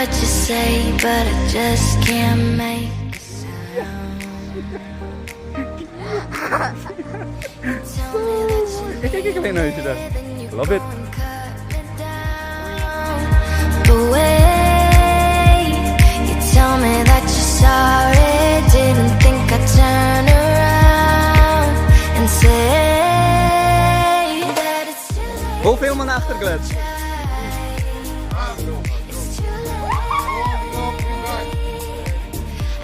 what you say, but I just can't make a sound. Kijk alleen naar je daar. Love it. But wait, you tell me that you're sorry. Didn't think I'd turn around and say that it's too late. Hoofd helemaal naar achter, Glad. It's too late.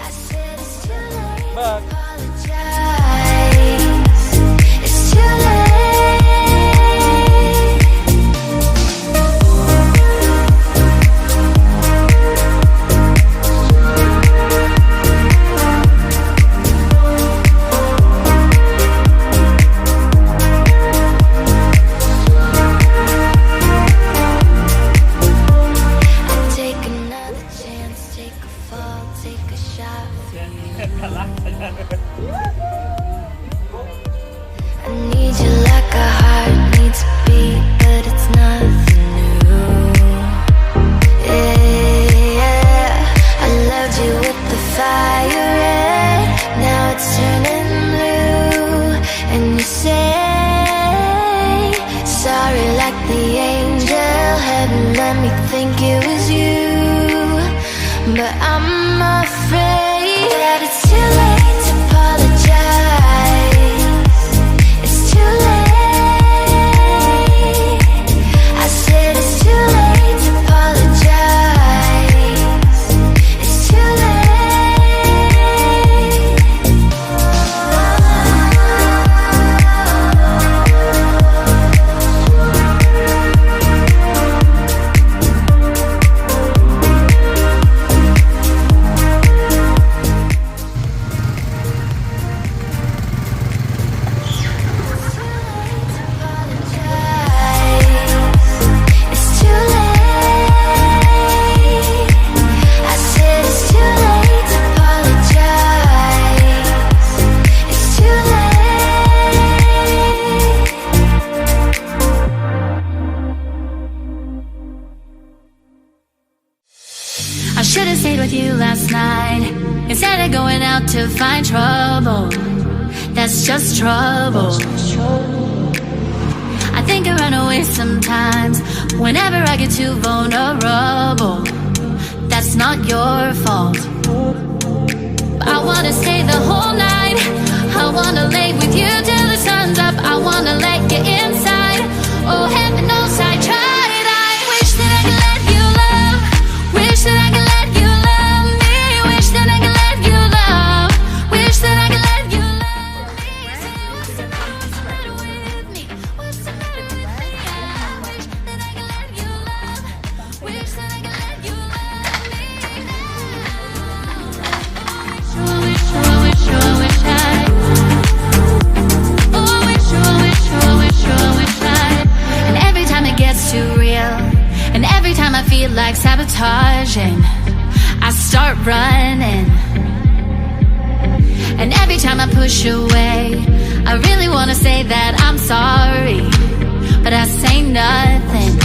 I said it's too late to Back. apologize. It's too late. Take another chance, take a fall, take a shot for you. I need you like a heart needs a beat, but it's nothing new. Yeah, I loved you with the fire red, now it's turning blue. And you say sorry like the angel, heaven let me think it was you. But I'm afraid that it's too late to apologize. It's too late. I said it's too late to apologize. It's too late. I should have stayed with you last night instead of going out to find trouble. That's just trouble. I think I run away sometimes whenever I get too vulnerable. That's not your fault. I wanna stay the whole night. I wanna lay with you till the sun's up. I wanna let you inside. Oh, heaven knows I tried. I wish that I could let you love. Wish that I could let you love me. Wish that I could let you love. Wish that I could let you love me. What's the matter with me? What's the matter with me? I wish that I could let you love. Wish that I could let you love me now. Oh, wish, oh, wish, oh, wish I. Oh, wish, oh, wish, oh, wish, oh, wish I. And every time it gets too real, and every time I feel like sabotaging, I start running. And every time I push away, I really wanna say that I'm sorry, but I say nothing.